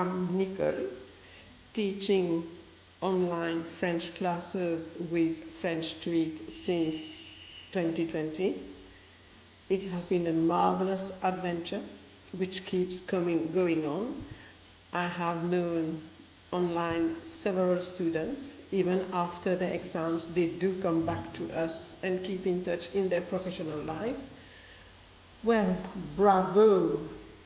I'm Nicole, teaching online French classes with French Street since 2020. It has been a marvelous adventure which keeps going on. I have known online several students. Even after the exams, they do come back to us and keep in touch in their professional life. Well, bravo,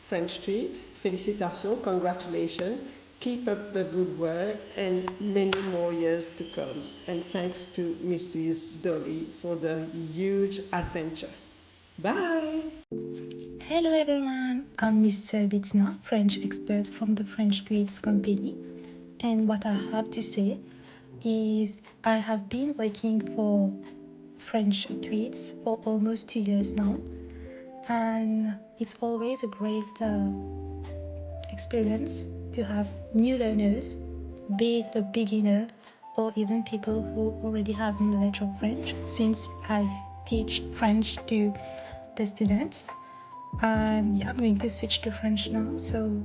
French Street. Félicitations, congratulations. Keep up the good work and many more years to come. And thanks to Mrs. Dolly for the huge adventure. Bye. Hello everyone, I'm Miss Bettina, French expert from the French Grids company. And what I have to say is I have been working for French Grids for almost 2 years now. And it's always a great experience to have new learners, be it a beginner or even people who already have knowledge of French, since I teach French to the students. Yeah, I'm going to switch to French now. So,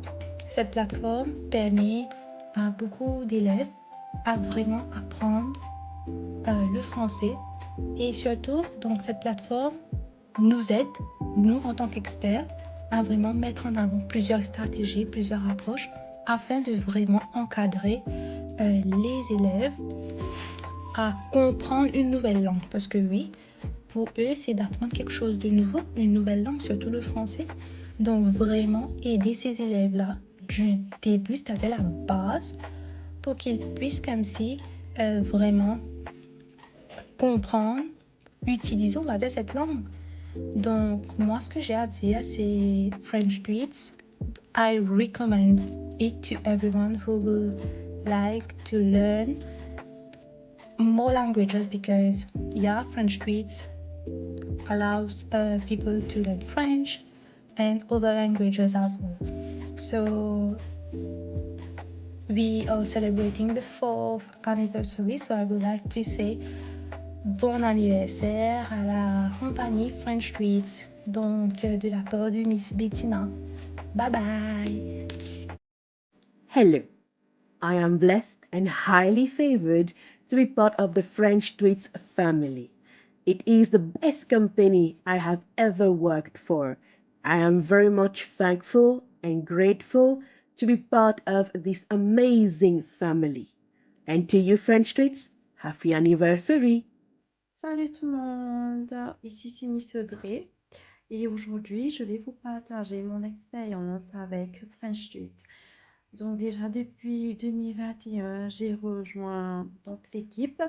cette plateforme permet à beaucoup d'élèves à vraiment apprendre le français. Et surtout, donc, cette plateforme nous aide, nous en tant qu'experts, à vraiment mettre en avant plusieurs stratégies, plusieurs approches, afin de vraiment encadrer les élèves à comprendre une nouvelle langue. Parce que oui, pour eux, c'est d'apprendre quelque chose de nouveau, une nouvelle langue, surtout le français. Donc vraiment aider ces élèves-là du début, c'est-à-dire la base, pour qu'ils puissent comme si vraiment comprendre, utiliser, on va dire, cette langue. Donc moi, ce que j'ai à dire, c'est French Tweets. I recommend it to everyone who will like to learn more languages because yeah, French Tweets allows people to learn French and other languages as well. So we are celebrating the 4th anniversary, so I would like to say bon anniversaire à la compagnie French Tweets, donc de la part de Miss Bettina. Bye bye! Hello, I am blessed and highly favored to be part of the French Tweets family. It is the best company I have ever worked for. I am very much thankful and grateful to be part of this amazing family. And to you, French Tweets, happy anniversary! Salut tout le monde, ici c'est Miss Audrey et aujourd'hui je vais vous partager mon expérience avec French Street. Donc déjà depuis 2021 j'ai rejoint donc l'équipe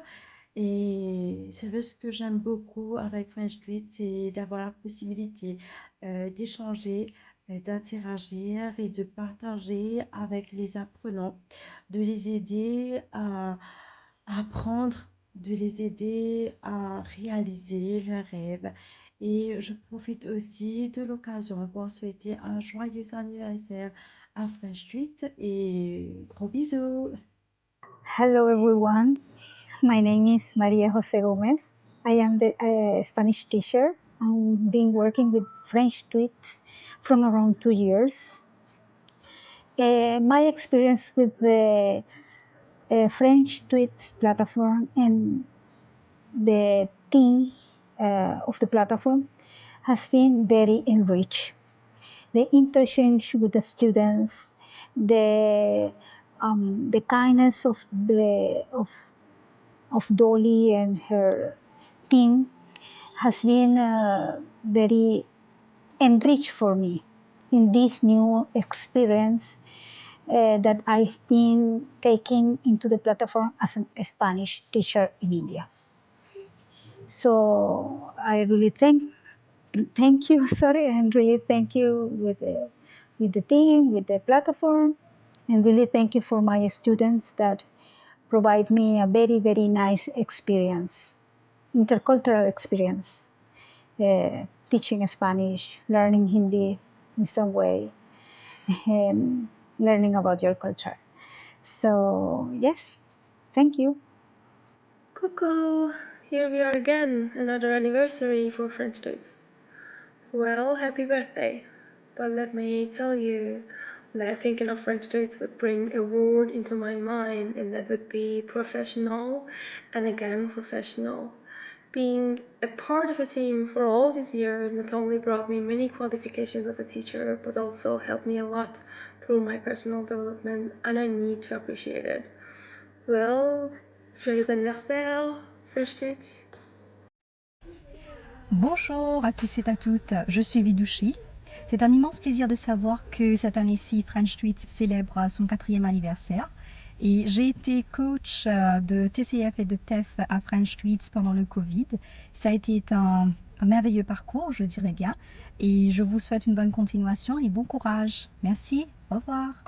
et c'est ce que j'aime beaucoup avec French Street, c'est d'avoir la possibilité d'échanger, d'interagir et de partager avec les apprenants, de les aider à apprendre, de les aider à réaliser leurs rêves. Et je profite aussi de l'occasion pour souhaiter un joyeux anniversaire à French Street et gros bisous. Hello everyone, my name is Maria Jose Gomez. I am the Spanish teacher. I've been working with French tweets from around 2 years. My experience with the French tweets platform and the team of the platform has been very enriched. The interchange with the students, the kindness of Dolly and her team has been very enriched for me in this new experience that I've been taking into the platform as a Spanish teacher in India. So I really thank you, sorry, and really thank you with the team, with the platform, and really thank you for my students that provide me a very, very nice experience, intercultural experience, teaching Spanish, learning Hindi in some way, and learning about your culture. So, yes, thank you. Coucou! Here we are again, another anniversary for French Tweets. Well, happy birthday! But let me tell you that thinking of French tweets would bring a word into my mind, and that would be professional, and again professional. Being a part of a team for all these years not only brought me many qualifications as a teacher, but also helped me a lot through my personal development, and I need to appreciate it. Well, joyeux anniversaire, French tweets. Bonjour à tous et à toutes, je suis Vidouchi. C'est un immense plaisir de savoir que cette année-ci, French Tweets célèbre son 4e anniversaire. Et j'ai été coach de TCF et de TEF à French Tweets pendant le Covid. Ça a été un merveilleux parcours, je dirais bien. Et je vous souhaite une bonne continuation et bon courage. Merci, au revoir.